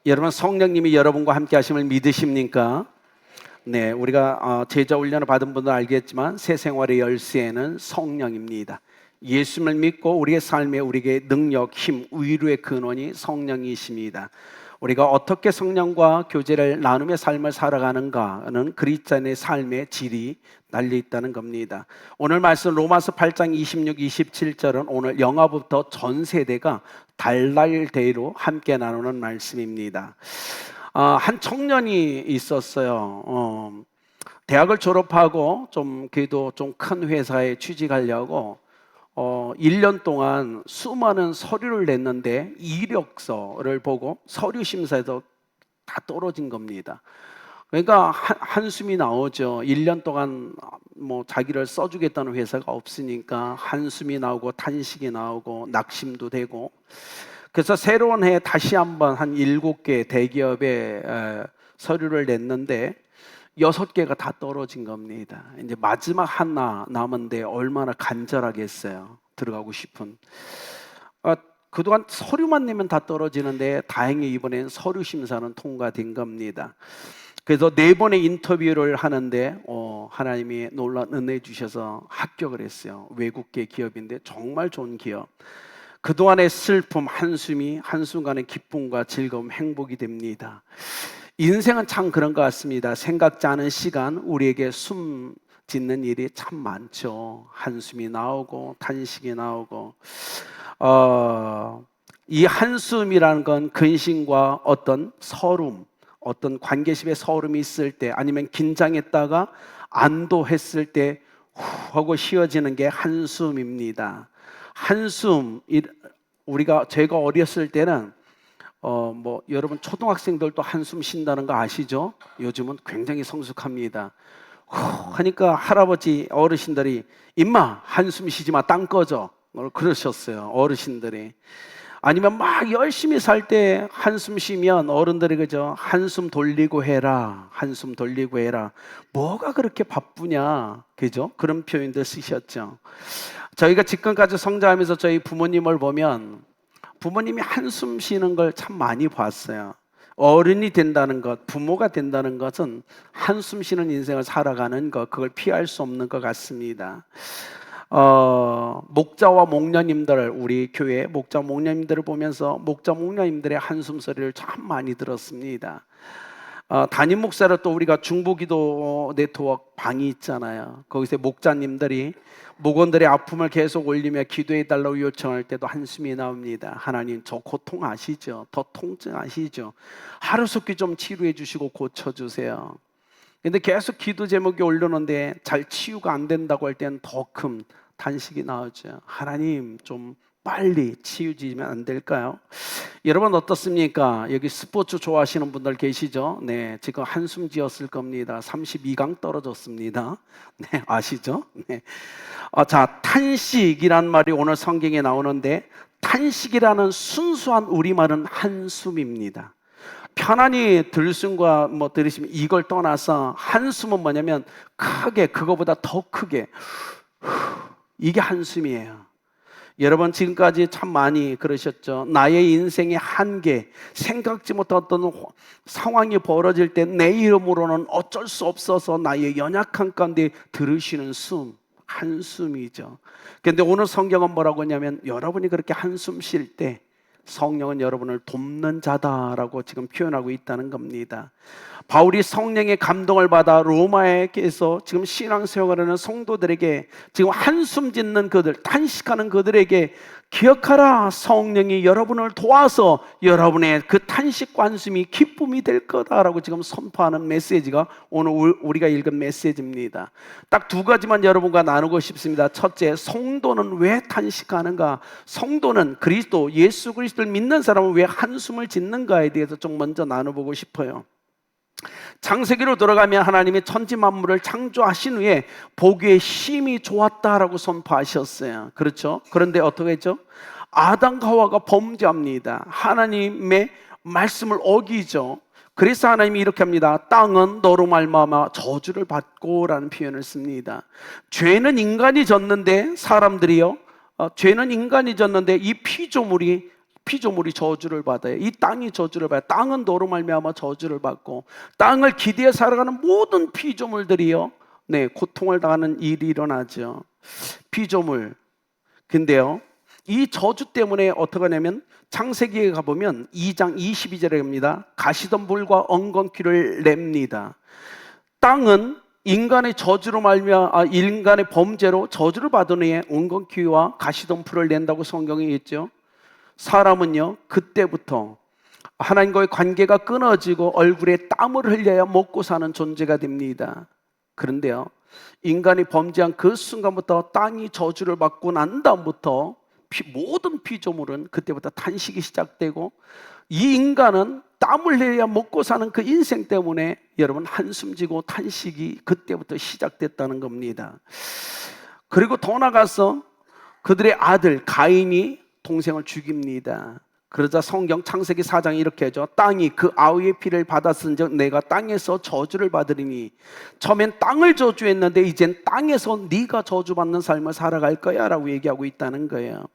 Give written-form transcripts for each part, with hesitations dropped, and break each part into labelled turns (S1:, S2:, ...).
S1: 여러분 성령님이 여러분과 함께 하심을 믿으십니까? 네, 우리가 제자 훈련을 받은 분들은 알겠지만 새 생활의 열쇠는 성령입니다. 예수님을 믿고 우리의 삶에 우리에게 능력, 힘, 위로의 근원이 성령이십니다. 우리가 어떻게 성령과 교제를 나누며 삶을 살아가는가는 그리스도인의 삶의 질이 달려있다는 겁니다. 오늘 말씀 로마서 8장 26, 27절은 오늘 영화부터 전 세대가 달날대로 함께 나누는 말씀입니다. 한 청년이 있었어요. 대학을 졸업하고 그래도 좀 큰 회사에 취직하려고 1년 동안 수많은 서류를 냈는데 이력서를 보고 서류 심사에서 다 떨어진 겁니다. 그러니까 한숨이 나오죠. 1년 동안 뭐 자기를 써주겠다는 회사가 없으니까 한숨이 나오고 탄식이 나오고 낙심도 되고, 그래서 새로운 해에 다시 한번 한 7개 대기업에 서류를 냈는데 6개가 다 떨어진 겁니다. 이제 마지막 하나 남은데 얼마나 간절하겠어요. 들어가고 싶은. 그동안 서류만 내면 다 떨어지는데 다행히 이번엔 서류 심사는 통과된 겁니다. 그래서 4번의 인터뷰를 하는데 하나님이 놀라운 은혜 주셔서 합격을 했어요. 외국계 기업인데 정말 좋은 기업. 그동안의 슬픔, 한숨이 한순간의 기쁨과 즐거움, 행복이 됩니다. 인생은 참 그런 것 같습니다. 생각지 않은 시간 우리에게 숨 짓는 일이 참 많죠. 한숨이 나오고 탄식이 나오고, 이 한숨이라는 건 근심과 어떤 서름, 어떤 관계심의 서름이 있을 때, 아니면 긴장했다가 안도했을 때 후 하고 쉬어지는 게 한숨입니다. 한숨, 제가 어렸을 때는 여러분 초등학생들도 한숨 쉰다는 거 아시죠? 요즘은 굉장히 성숙합니다. 하니까 할아버지 어르신들이 임마 한숨 쉬지 마, 땅 꺼져, 그러셨어요. 어르신들이. 아니면 막 열심히 살 때 한숨 쉬면 어른들이 그죠? 한숨 돌리고 해라, 한숨 돌리고 해라. 뭐가 그렇게 바쁘냐, 그죠? 그런 표현들 쓰셨죠. 저희가 지금까지 성장하면서 저희 부모님을 보면 부모님이 한숨 쉬는 걸 참 많이 봤어요. 어른이 된다는 것, 부모가 된다는 것은 한숨 쉬는 인생을 살아가는 것, 그걸 피할 수 없는 것 같습니다. 목자와 목녀님들, 우리 교회 목자 목녀님들을 보면서 목자 목녀님들의 한숨 소리를 참 많이 들었습니다. 담임 목사로 또 우리가 중보기도 네트워크 방이 있잖아요. 거기서 목자님들이 목원들의 아픔을 계속 올리며 기도해달라고 요청할 때도 한숨이 나옵니다. 하나님, 저 고통 아시죠? 더 통증 아시죠? 하루속히 좀 치료해 주시고 고쳐주세요. 근데 계속 기도 제목이 올려놓는데 잘 치유가 안 된다고 할 때는 더 큰 탄식이 나오죠. 하나님, 좀 빨리 치유지면 안 될까요? 여러분 어떻습니까? 여기 스포츠 좋아하시는 분들 계시죠? 네, 지금 한숨 지었을 겁니다. 32강 떨어졌습니다. 네, 아시죠? 네. 자, 탄식이란 말이 오늘 성경에 나오는데, 탄식이라는 순수한 우리말은 한숨입니다. 편안히 들숨과 들으시면 이걸 떠나서 한숨은 뭐냐면 크게, 그거보다 더 크게, 이게 한숨이에요. 여러분 지금까지 참 많이 그러셨죠. 나의 인생의 한계, 생각지 못한 어떤 상황이 벌어질 때 내 이름으로는 어쩔 수 없어서 나의 연약한 가운데 들으시는 숨, 한숨이죠. 그런데 오늘 성경은 뭐라고 하냐면, 여러분이 그렇게 한숨 쉴 때 성령은 여러분을 돕는 자다라고 지금 표현하고 있다는 겁니다. 바울이 성령의 감동을 받아 로마에서 지금 신앙생활하는 성도들에게, 지금 한숨 짓는 그들, 탄식하는 그들에게 기억하라, 성령이 여러분을 도와서 여러분의 그 탄식과 한숨이 기쁨이 될 거다라고 지금 선포하는 메시지가 오늘 우리가 읽은 메시지입니다. 딱 2가지만 여러분과 나누고 싶습니다. 첫째, 성도는 왜 탄식하는가? 성도는 그리스도, 예수 그리스도를 믿는 사람은 왜 한숨을 짓는가에 대해서 좀 먼저 나눠보고 싶어요. 창세기로 돌아가면 하나님이 천지 만물을 창조하신 후에 보기에 심히 좋았다라고 선포하셨어요. 그렇죠? 그런데 어떻게 했죠? 아담과 하와가 범죄합니다. 하나님의 말씀을 어기죠. 그래서 하나님이 이렇게 합니다. 땅은 너로 말미암아 저주를 받고 라는 표현을 씁니다. 죄는 인간이 졌는데, 사람들이요, 죄는 인간이 졌는데 이 피조물이 피조물이 저주를 받아요. 이 땅이 저주를 받아요. 땅은 너로 말미암아 저주를 받고 땅을 기대해 살아가는 모든 피조물들이요, 고통을 당하는 일이 일어나죠. 피조물. 근데요, 이 저주 때문에 어떻게 하냐면 창세기에 가보면 2장 22절에 갑니다. 가시덤불과 엉겅퀴를 냅니다. 땅은 인간의 저주로 말미암아 인간의 범죄로 저주를 받은 후에 엉겅퀴와 가시덤불을 낸다고 성경에 있죠. 사람은요, 그때부터 하나님과의 관계가 끊어지고 얼굴에 땀을 흘려야 먹고 사는 존재가 됩니다. 그런데요, 인간이 범죄한 그 순간부터 땅이 저주를 받고 난 다음부터 모든 피조물은 그때부터 탄식이 시작되고, 이 인간은 땀을 흘려야 먹고 사는 그 인생 때문에 여러분 한숨 지고 탄식이 그때부터 시작됐다는 겁니다. 그리고 더 나가서 그들의 아들 가인이 동생을 죽입니다. 그러자 성경 창세기 4장이 이렇게 하죠. 땅이 그 아우의 피를 받았은즉 내가 땅에서 저주를 받으리니, 처음엔 땅을 저주했는데 이젠 땅에서 네가 저주받는 삶을 살아갈 거야 라고 얘기하고 있다는 거예요.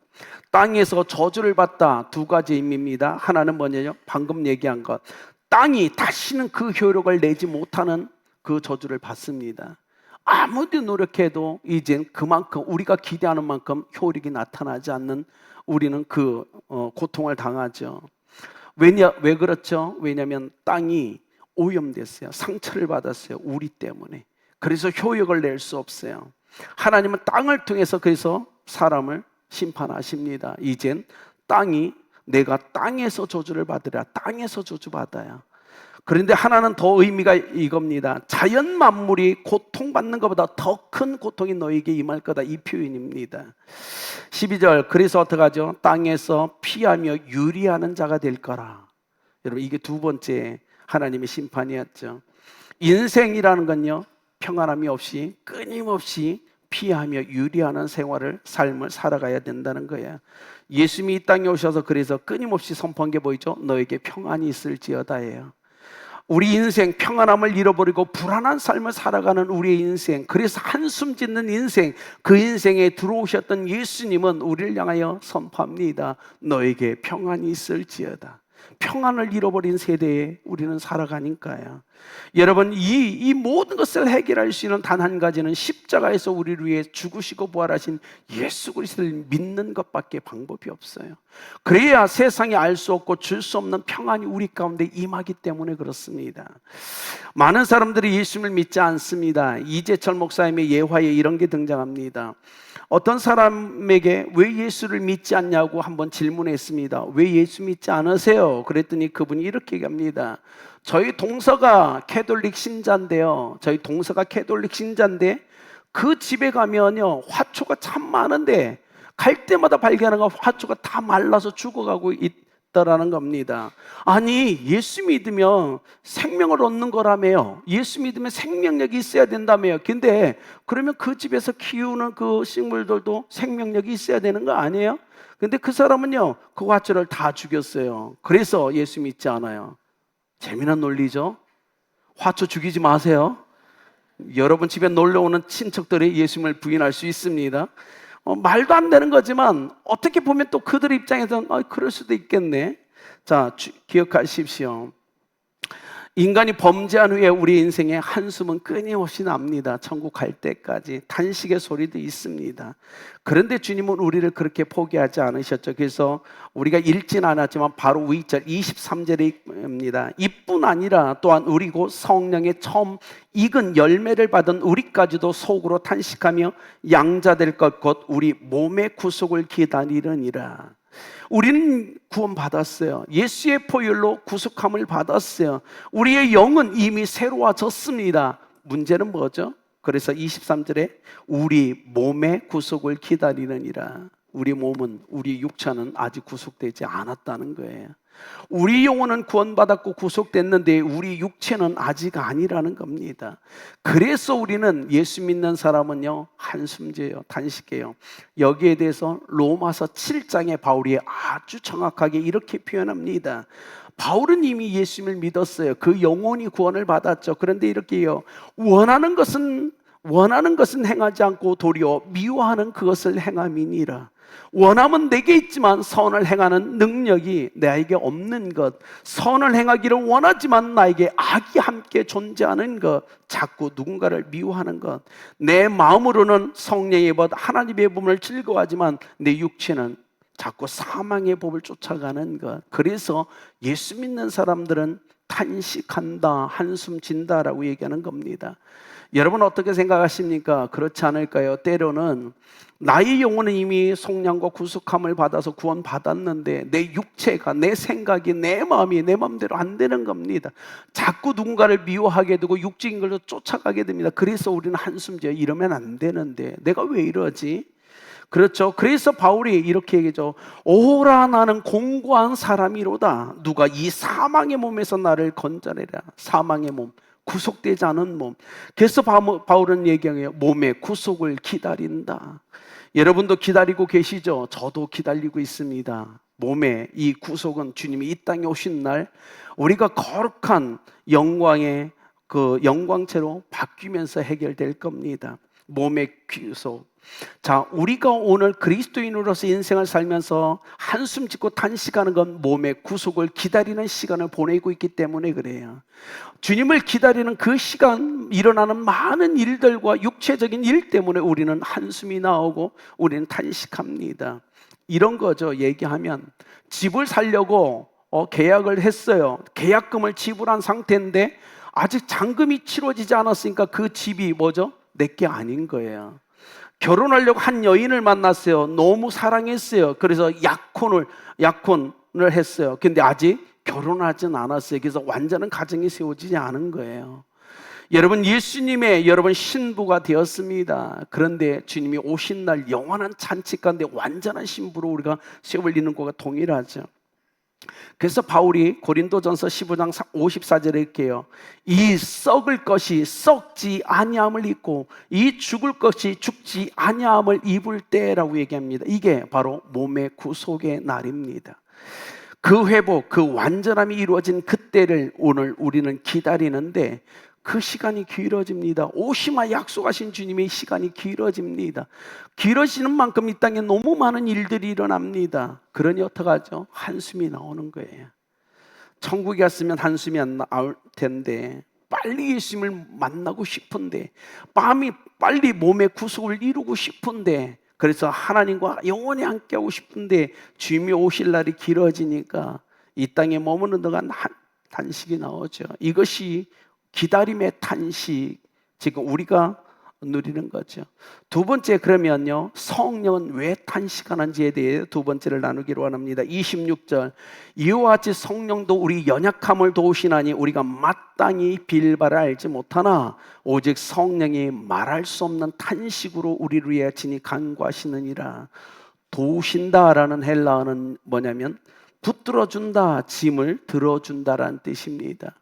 S1: 땅에서 저주를 받다, 두 가지 의미입니다. 하나는 뭐냐요? 방금 얘기한 것, 땅이 다시는 그 효력을 내지 못하는 그 저주를 받습니다. 아무리 노력해도 이젠 그만큼 우리가 기대하는 만큼 효력이 나타나지 않는, 우리는 그 고통을 당하죠. 왜 그렇죠? 왜냐하면 땅이 오염됐어요. 상처를 받았어요. 우리 때문에. 그래서 효력을 낼 수 없어요. 하나님은 땅을 통해서 그래서 사람을 심판하십니다. 이젠 땅이, 내가 땅에서 저주를 받으라. 땅에서 저주받아요. 그런데 하나는 더 의미가 이겁니다. 자연 만물이 고통받는 것보다 더 큰 고통이 너에게 임할 거다, 이 표현입니다. 12절, 그래서 어떡하죠? 땅에서 피하며 유리하는 자가 될 거라. 여러분, 이게 두 번째 하나님의 심판이었죠. 인생이라는 건요, 평안함이 없이 끊임없이 피하며 유리하는 삶을 살아가야 된다는 거예요. 예수님이 이 땅에 오셔서 그래서 끊임없이 선포한 게 뭐죠? 너에게 평안이 있을지어다예요. 우리 인생, 평안함을 잃어버리고 불안한 삶을 살아가는 우리의 인생, 그래서 한숨 짓는 인생, 그 인생에 들어오셨던 예수님은 우리를 향하여 선포합니다. 너에게 평안이 있을지어다. 평안을 잃어버린 세대에 우리는 살아가니까요. 여러분, 이 모든 것을 해결할 수 있는 단 한 가지는 십자가에서 우리를 위해 죽으시고 부활하신 예수 그리스도를 믿는 것밖에 방법이 없어요. 그래야 세상이 알 수 없고 줄 수 없는 평안이 우리 가운데 임하기 때문에 그렇습니다. 많은 사람들이 예수님을 믿지 않습니다. 이재철 목사님의 예화에 이런 게 등장합니다. 어떤 사람에게 왜 예수를 믿지 않냐고 한번 질문했습니다. 왜 예수 믿지 않으세요? 그랬더니 그분이 이렇게 얘기합니다. 저희 동서가 캐톨릭 신자인데요. 그 집에 가면요, 화초가 참 많은데 갈 때마다 발견하는 화초가 다 말라서 죽어가고 있다라는 겁니다. 아니, 예수 믿으면 생명을 얻는 거라며요. 예수 믿으면 생명력이 있어야 된다며요. 근데 그러면 그 집에서 키우는 그 식물들도 생명력이 있어야 되는 거 아니에요? 근데 그 사람은요, 그 화초를 다 죽였어요. 그래서 예수 믿지 않아요. 재미난 논리죠. 화초 죽이지 마세요. 여러분 집에 놀러오는 친척들이 예수님을 부인할 수 있습니다. 말도 안 되는 거지만 어떻게 보면 또 그들 입장에서는 그럴 수도 있겠네. 자, 기억하십시오. 인간이 범죄한 후에 우리 인생에 한숨은 끊임없이 납니다. 천국 갈 때까지 탄식의 소리도 있습니다. 그런데 주님은 우리를 그렇게 포기하지 않으셨죠. 그래서 우리가 읽진 않았지만 바로 위절 23절입니다. 이뿐 아니라 또한 우리 곧 성령의 처음 익은 열매를 받은 우리까지도 속으로 탄식하며 양자될 것 곧 우리 몸의 구속을 기다리느니라. 우리는 구원받았어요. 예수의 보혈로 구속함을 받았어요. 우리의 영은 이미 새로워졌습니다. 문제는 뭐죠? 그래서 23절에 우리 몸의 구속을 기다리느니라. 우리 몸은, 우리 육체는 아직 구속되지 않았다는 거예요. 우리 영혼은 구원받았고 구속됐는데 우리 육체는 아직 아니라는 겁니다. 그래서 우리는 예수 믿는 사람은요, 한숨재요, 단식해요. 여기에 대해서 로마서 7장에 바울이 아주 정확하게 이렇게 표현합니다. 바울은 이미 예수님을 믿었어요. 그 영혼이 구원을 받았죠. 그런데 이렇게요, 원하는 것은 행하지 않고 도리어 미워하는 그것을 행함이니라. 원함은 내게 있지만 선을 행하는 능력이 나에게 없는 것, 선을 행하기를 원하지만 나에게 악이 함께 존재하는 것, 자꾸 누군가를 미워하는 것, 내 마음으로는 성령의 법, 하나님의 법을 즐거워하지만 내 육체는 자꾸 사망의 법을 쫓아가는 것. 그래서 예수 믿는 사람들은 탄식한다, 한숨 진다라고 얘기하는 겁니다. 여러분 어떻게 생각하십니까? 그렇지 않을까요? 때로는 나의 영혼은 이미 속량과 구속함을 받아서 구원받았는데 내 육체가, 내 생각이, 내 마음이 내 마음대로 안 되는 겁니다. 자꾸 누군가를 미워하게 되고 육적인 걸로 쫓아가게 됩니다. 그래서 우리는 한숨 져요. 이러면 안 되는데 내가 왜 이러지? 그렇죠. 그래서 바울이 이렇게 얘기죠. 오라 나는 공고한 사람이로다. 누가 이 사망의 몸에서 나를 건져내라. 사망의 몸, 구속되지 않은 몸. 그래서 바울은 얘기해요. 몸의 구속을 기다린다. 여러분도 기다리고 계시죠? 저도 기다리고 있습니다. 몸의 이 구속은 주님이 이 땅에 오신 날 우리가 거룩한 영광의 그 영광체로 바뀌면서 해결될 겁니다. 몸의 구속. 자, 우리가 오늘 그리스도인으로서 인생을 살면서 한숨 짓고 단식하는 건 몸의 구속을 기다리는 시간을 보내고 있기 때문에 그래요. 주님을 기다리는 그 시간 일어나는 많은 일들과 육체적인 일 때문에 우리는 한숨이 나오고 우리는 단식합니다. 이런 거죠. 얘기하면 집을 살려고 계약을 했어요. 계약금을 지불한 상태인데 아직 잔금이 치러지지 않았으니까 그 집이 뭐죠? 내게 아닌 거예요. 결혼하려고 한 여인을 만났어요. 너무 사랑했어요. 그래서 약혼을 했어요. 근데 아직 결혼하진 않았어요. 그래서 완전한 가정이 세워지지 않은 거예요. 여러분 예수님의 여러분 신부가 되었습니다. 그런데 주님이 오신 날 영원한 잔치 가운데 완전한 신부로 우리가 세워지는 것과 동일하죠. 그래서 바울이 고린도전서 15장 54절에 이렇게 해요. 이 썩을 것이 썩지 아니함을 입고 이 죽을 것이 죽지 아니함을 입을 때라고 얘기합니다. 이게 바로 몸의 구속의 날입니다. 그 회복, 그 완전함이 이루어진 그때를 오늘 우리는 기다리는데 그 시간이 길어집니다. 오시마 약속하신 주님의 시간이 길어집니다. 길어지는 만큼 이 땅에 너무 많은 일들이 일어납니다. 그러니 어떡하죠? 한숨이 나오는 거예요. 천국에 갔으면 한숨이 안 나올 텐데 빨리 예수님을 만나고 싶은데 빨리 몸의 구속을 이루고 싶은데 그래서 하나님과 영원히 함께하고 싶은데 주님이 오실 날이 길어지니까 이 땅에 머무는 동안 단식이 나오죠. 이것이 기다림의 탄식, 지금 우리가 누리는 거죠. 두 번째, 그러면요, 성령은 왜 탄식하는지에 대해 두 번째를 나누기로 원합니다. 26절, 이와 같이 성령도 우리 연약함을 도우시나니 우리가 마땅히 빌 바를 알지 못하나 오직 성령이 말할 수 없는 탄식으로 우리를 위해 친히 간구하시느니라. 도우신다라는 헬라어는 뭐냐면 붙들어준다, 짐을 들어준다라는 뜻입니다.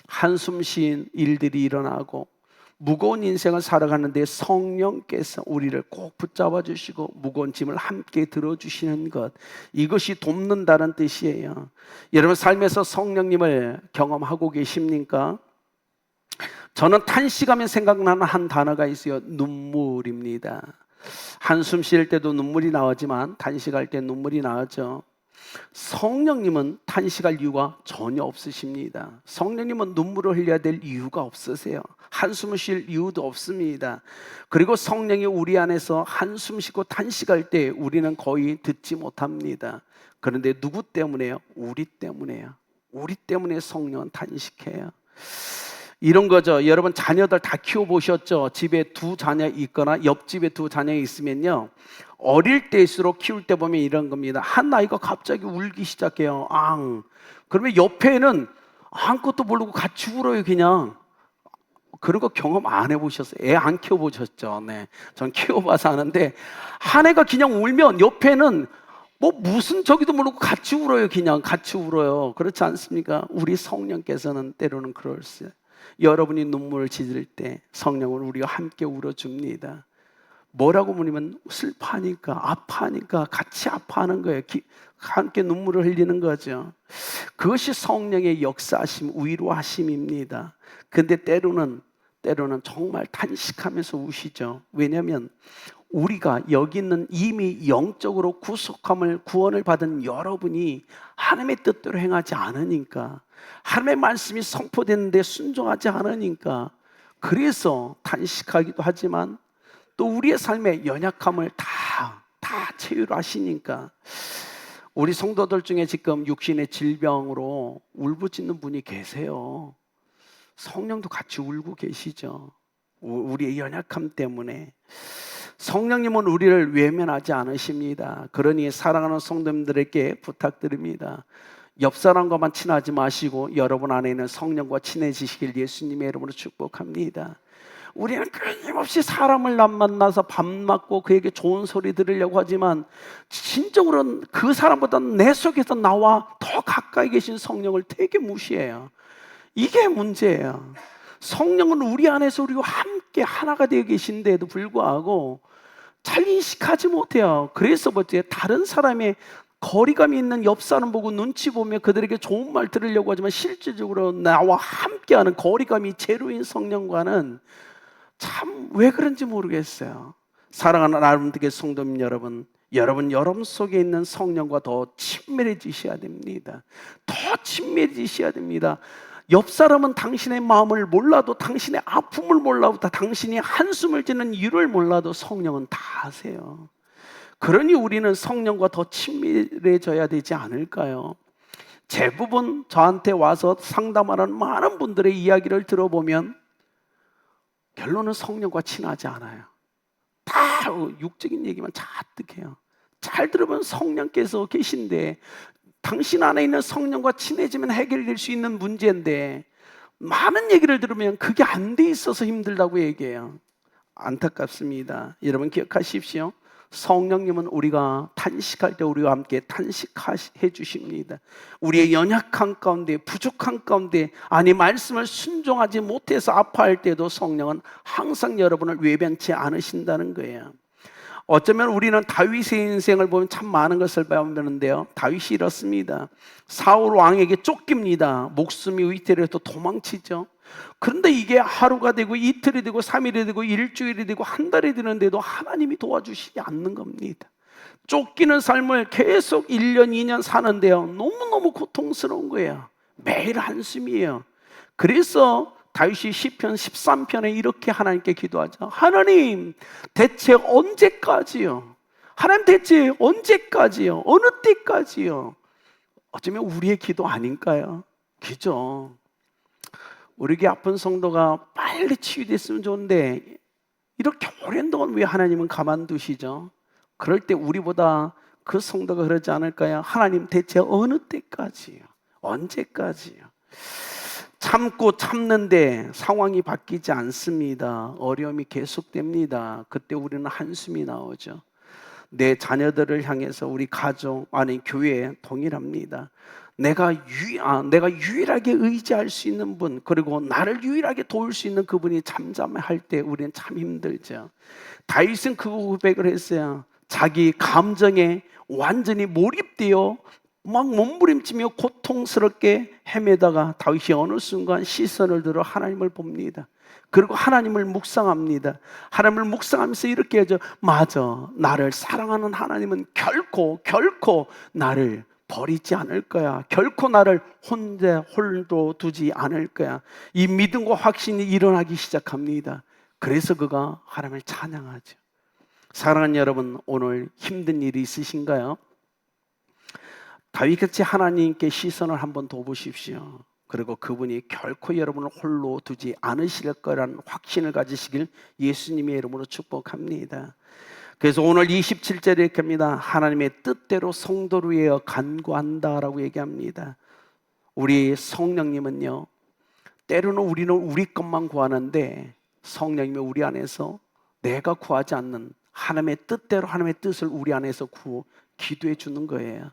S1: 한숨 쉰 일들이 일어나고 무거운 인생을 살아가는데 성령께서 우리를 꼭 붙잡아 주시고 무거운 짐을 함께 들어주시는 것, 이것이 돕는다는 뜻이에요. 여러분 삶에서 성령님을 경험하고 계십니까? 저는 탄식하면 생각나는 한 단어가 있어요. 눈물입니다. 한숨 쉴 때도 눈물이 나오지만 단식할 때 눈물이 나오죠. 성령님은 탄식할 이유가 전혀 없으십니다. 성령님은 눈물을 흘려야 될 이유가 없으세요. 한숨을 쉴 이유도 없습니다. 그리고 성령이 우리 안에서 한숨 쉬고 탄식할 때 우리는 거의 듣지 못합니다. 그런데 누구 때문에요? 우리 때문에요. 우리 때문에 성령은 탄식해요. 이런 거죠. 여러분 자녀들 다 키워보셨죠? 집에 두 자녀 있거나 옆집에 두 자녀 있으면요, 어릴 때일수록 키울 때 보면 이런 겁니다. 한 아이가 갑자기 울기 시작해요. 그러면 옆에는 아무것도 모르고 같이 울어요. 그냥. 그런 거 경험 안 해보셨어요? 애 안 키워보셨죠? 네, 전 키워봐서 아는데 한 애가 그냥 울면 옆에는 뭐 무슨 저기도 모르고 같이 울어요. 그냥 같이 울어요. 그렇지 않습니까? 우리 성령께서는 때로는 그럴수요. 여러분이 눈물을 짖을 때 성령은 우리와 함께 울어줍니다. 뭐라고 물으면 슬퍼하니까, 아파하니까 같이 아파하는 거예요. 함께 눈물을 흘리는 거죠. 그것이 성령의 역사하심, 위로하심입니다. 근데 때로는 정말 탄식하면서 우시죠. 왜냐하면 우리가 여기 있는 이미 영적으로 구원을 받은 여러분이 하나님의 뜻대로 행하지 않으니까, 하나님의 말씀이 선포되는데 순종하지 않으니까, 그래서 단식하기도 하지만 또 우리의 삶의 연약함을 다 체휼하시니까, 우리 성도들 중에 지금 육신의 질병으로 울부짖는 분이 계세요. 성령도 같이 울고 계시죠. 우리의 연약함 때문에. 성령님은 우리를 외면하지 않으십니다. 그러니 사랑하는 성도님들에게 부탁드립니다. 옆 사람과만 친하지 마시고 여러분 안에 있는 성령과 친해지시길 예수님의 이름으로 축복합니다. 우리는 끊임없이 사람을 만나서 밥 맞고 그에게 좋은 소리 들으려고 하지만, 진정으로는 그 사람보다 내 속에서 나와 더 가까이 계신 성령을 되게 무시해요. 이게 문제예요. 성령은 우리 안에서 우리와 함께 하나가 되어 계신데도 불구하고 잘 인식하지 못해요. 그래서 다른 사람의 거리감이 있는 옆 사람 보고 눈치 보며 그들에게 좋은 말 들으려고 하지만, 실질적으로 나와 함께하는 거리감이 제로인 성령과는 참 왜 그런지 모르겠어요. 사랑하는 아름답게 성도님 여러분, 여러분 속에 있는 성령과 더 친밀해지셔야 됩니다. 더 친밀해지셔야 됩니다. 옆 사람은 당신의 마음을 몰라도, 당신의 아픔을 몰라도, 당신이 한숨을 짓는 이유를 몰라도 성령은 다 아세요. 그러니 우리는 성령과 더 친밀해져야 되지 않을까요? 대부분 저한테 와서 상담하는 많은 분들의 이야기를 들어보면 결론은 성령과 친하지 않아요. 다 육적인 얘기만 자뜩해요. 잘 들으면 성령께서 계신데, 당신 안에 있는 성령과 친해지면 해결될 수 있는 문제인데, 많은 얘기를 들으면 그게 안 돼 있어서 힘들다고 얘기해요. 안타깝습니다. 여러분 기억하십시오. 성령님은 우리가 탄식할 때 우리와 함께 탄식해 주십니다. 우리의 연약한 가운데, 부족한 가운데, 말씀을 순종하지 못해서 아파할 때도 성령은 항상 여러분을 외면치 않으신다는 거예요. 어쩌면 우리는 다윗의 인생을 보면 참 많은 것을 배우는데요, 다윗이 이렇습니다. 사울 왕에게 쫓깁니다. 목숨이 위태로해서 도망치죠. 그런데 이게 하루가 되고 이틀이 되고 3일이 되고 일주일이 되고 한 달이 되는데도 하나님이 도와주시지 않는 겁니다. 쫓기는 삶을 계속 1년 2년 사는데요, 너무너무 고통스러운 거예요. 매일 한숨이에요. 그래서 다윗이 시편 13편에 이렇게 하나님께 기도하죠. 하나님, 대체 언제까지요? 하나님, 대체 언제까지요? 어느 때까지요? 어쩌면 우리의 기도 아닌가요? 그죠? 우리 교회 아픈 성도가 빨리 치유됐으면 좋은데, 이렇게 오랜 동안 왜 하나님은 가만두시죠? 그럴 때 우리보다 그 성도가 그러지 않을까요? 하나님, 대체 어느 때까지요? 언제까지요? 참고 참는데 상황이 바뀌지 않습니다. 어려움이 계속됩니다. 그때 우리는 한숨이 나오죠. 내 자녀들을 향해서 우리 가족, 교회 동일합니다. 내가 유일하게 의지할 수 있는 분, 그리고 나를 유일하게 도울 수 있는 그분이 잠잠할 때 우리는 참 힘들죠. 다윗은 그 고백을 했어요. 자기 감정에 완전히 몰입되어 막 몸부림치며 고통스럽게 헤매다가 다윗이 어느 순간 시선을 들어 하나님을 봅니다. 그리고 하나님을 묵상합니다. 하나님을 묵상하면서 이렇게 하죠. 맞아, 나를 사랑하는 하나님은 결코 나를 버리지 않을 거야. 결코 나를 혼자 홀로 두지 않을 거야. 이 믿음과 확신이 일어나기 시작합니다. 그래서 그가 하나님을 찬양하죠. 사랑하는 여러분, 오늘 힘든 일이 있으신가요? 다윗같이 하나님께 시선을 한번 둬보십시오. 그리고 그분이 결코 여러분을 홀로 두지 않으실 거라는 확신을 가지시길 예수님의 이름으로 축복합니다. 그래서 오늘 27절에 이렇게 합니다. 하나님의 뜻대로 성도를 위하여 간구한다라고 얘기합니다. 우리 성령님은요, 때로는 우리는 우리 것만 구하는데 성령님이 우리 안에서 내가 구하지 않는 하나님의 뜻대로 하나님의 뜻을 우리 안에서 기도해 주는 거예요.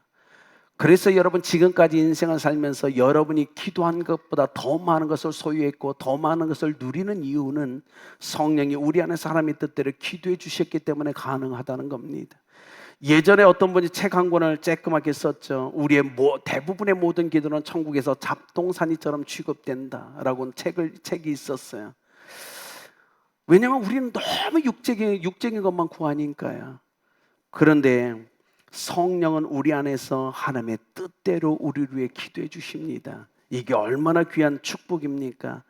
S1: 그래서 여러분 지금까지 인생을 살면서 여러분이 기도한 것보다 더 많은 것을 소유했고 더 많은 것을 누리는 이유는 성령이 우리 안에서 하나님의 뜻대로 기도해 주셨기 때문에 가능하다는 겁니다. 예전에 어떤 분이 책 한 권을 쬐끄맣게 썼죠. 우리의 대부분의 모든 기도는 천국에서 잡동사니처럼 취급된다라고 책이 있었어요. 왜냐하면 우리는 너무 육적인 것만 구하니까요. 그런데 성령은 우리 안에서 하나님의 뜻대로 우리를 위해 기도해 주십니다. 이게 얼마나 귀한 축복입니까?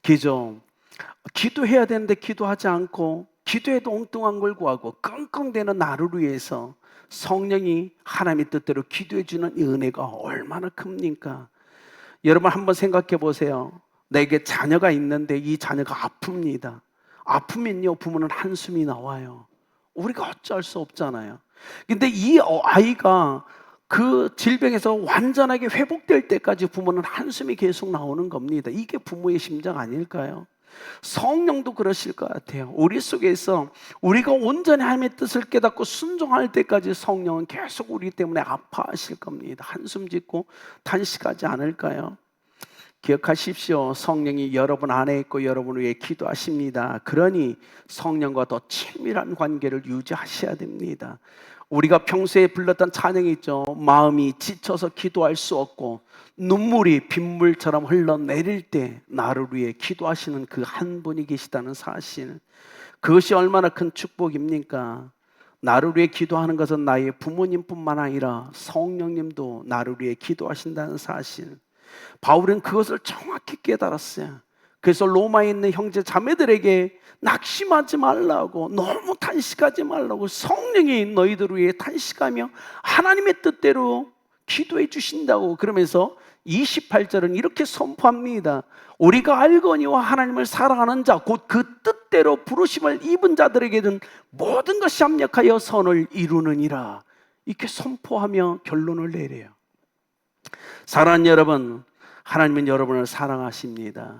S1: 그죠? 기도해야 되는데 기도하지 않고 기도해도 엉뚱한 걸 구하고 끙끙대는 나를 위해서 성령이 하나님의 뜻대로 기도해 주는 이 은혜가 얼마나 큽니까? 여러분 한번 생각해 보세요. 내게 자녀가 있는데 이 자녀가 아픕니다. 아프면요, 부모는 한숨이 나와요. 우리가 어쩔 수 없잖아요. 근데 이 아이가 그 질병에서 완전하게 회복될 때까지 부모는 한숨이 계속 나오는 겁니다. 이게 부모의 심정 아닐까요? 성령도 그러실 것 같아요. 우리 속에서 우리가 온전히 하나님의 뜻을 깨닫고 순종할 때까지 성령은 계속 우리 때문에 아파하실 겁니다. 한숨 짓고 탄식하지 않을까요? 기억하십시오. 성령이 여러분 안에 있고 여러분을 위해 기도하십니다. 그러니 성령과 더 친밀한 관계를 유지하셔야 됩니다. 우리가 평소에 불렀던 찬양이 있죠. 마음이 지쳐서 기도할 수 없고 눈물이 빗물처럼 흘러내릴 때 나를 위해 기도하시는 그 한 분이 계시다는 사실, 그것이 얼마나 큰 축복입니까? 나를 위해 기도하는 것은 나의 부모님뿐만 아니라 성령님도 나를 위해 기도하신다는 사실, 바울은 그것을 정확히 깨달았어요. 그래서 로마에 있는 형제 자매들에게 낙심하지 말라고, 너무 탄식하지 말라고, 성령이 너희들을 위해 탄식하며 하나님의 뜻대로 기도해 주신다고, 그러면서 28절은 이렇게 선포합니다. 우리가 알거니와 하나님을 사랑하는 자 곧 그 뜻대로 부르심을 입은 자들에게는 모든 것이 합력하여 선을 이루느니라. 이렇게 선포하며 결론을 내려요. 사랑하는 여러분, 하나님은 여러분을 사랑하십니다.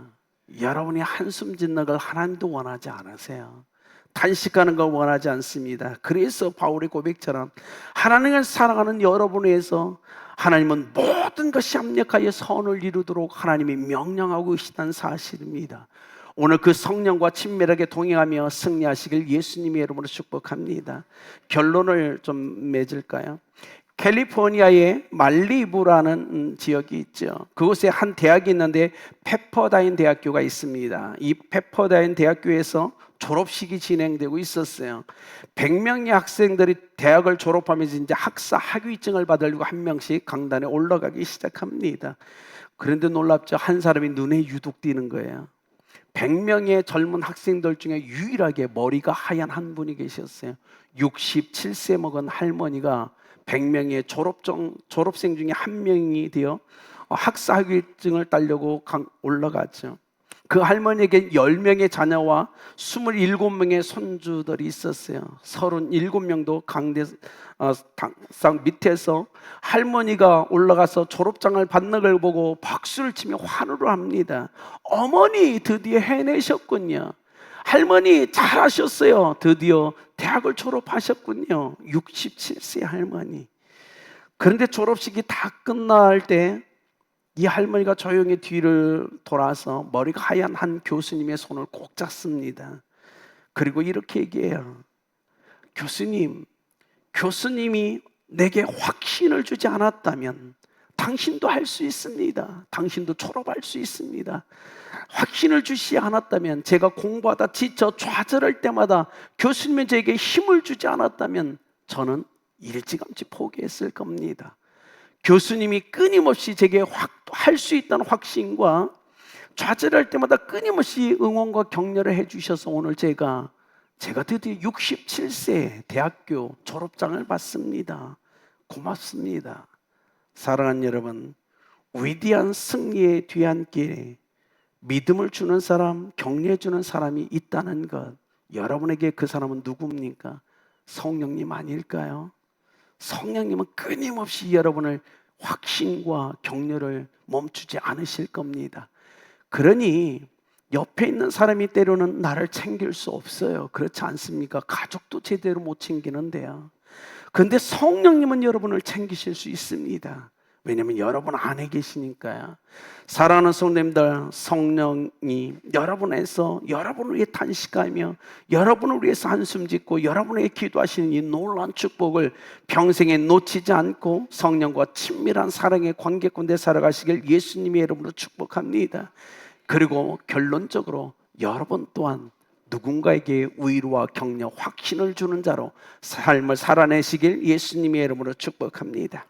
S1: 여러분이 한숨 짓는 걸 하나님도 원하지 않으세요. 탄식하는 걸 원하지 않습니다. 그래서 바울의 고백처럼 하나님을 사랑하는 여러분을 위해서 하나님은 모든 것이 합력하여 선을 이루도록 하나님이 명령하고 계시다는 사실입니다. 오늘 그 성령과 친밀하게 동행하며 승리하시길 예수님의 이름으로 축복합니다. 결론을 좀 맺을까요? 캘리포니아의 말리부라는 지역이 있죠. 그곳에 한 대학이 있는데 페퍼다인 대학교가 있습니다. 이 페퍼다인 대학교에서 졸업식이 진행되고 있었어요. 100명의 학생들이 대학을 졸업하면서 이제 학사 학위증을 받으려고 한 명씩 강단에 올라가기 시작합니다. 그런데 놀랍죠. 한 사람이 눈에 유독 띄는 거예요. 100명의 젊은 학생들 중에 유일하게 머리가 하얀 한 분이 계셨어요. 67세 먹은 할머니가 100명의 졸업생 중에 한 명이 되어 학사 학위증을 따려고 올라갔죠. 그 할머니에게 10명의 자녀와 27명의 손주들이 있었어요. 37명도 강대상 밑에서 할머니가 올라가서 졸업장을 받는 걸 보고 박수를 치며 환호를 합니다. 어머니 드디어 해내셨군요. 할머니 잘하셨어요. 드디어 대학을 졸업하셨군요. 67세 할머니. 그런데 졸업식이 다 끝날 때 이 할머니가 조용히 뒤를 돌아서 머리가 하얀 한 교수님의 손을 꼭 잡습니다. 그리고 이렇게 얘기해요. 교수님이 내게 확신을 주지 않았다면 당신도 할 수 있습니다. 당신도 졸업할 수 있습니다. 확신을 주시지 않았다면, 제가 공부하다 지쳐 좌절할 때마다 교수님이 제게 힘을 주지 않았다면 저는 일찌감치 포기했을 겁니다. 교수님이 끊임없이 제게 할 수 있다는 확신과 좌절할 때마다 끊임없이 응원과 격려를 해주셔서 오늘 제가 드디어 67세 대학교 졸업장을 받습니다. 고맙습니다. 사랑하는 여러분, 위대한 승리의 뒤안길에 믿음을 주는 사람, 격려해 주는 사람이 있다는 것, 여러분에게 그 사람은 누굽니까? 성령님 아닐까요? 성령님은 끊임없이 여러분을 확신과 격려를 멈추지 않으실 겁니다. 그러니 옆에 있는 사람이 때로는 나를 챙길 수 없어요. 그렇지 않습니까? 가족도 제대로 못 챙기는데요. 그런데 성령님은 여러분을 챙기실 수 있습니다. 왜냐하면 여러분 안에 계시니까요. 사랑하는 성도님들, 성령이 여러분에서 여러분을 위해 탄식하며 여러분을 위해서 한숨 짓고 여러분에게 기도하시는 이 놀라운 축복을 평생에 놓치지 않고 성령과 친밀한 사랑의 관계 가운데 살아가시길 예수님의 이름으로 축복합니다. 그리고 결론적으로 여러분 또한 누군가에게 위로와 격려, 확신을 주는 자로 삶을 살아내시길 예수님의 이름으로 축복합니다.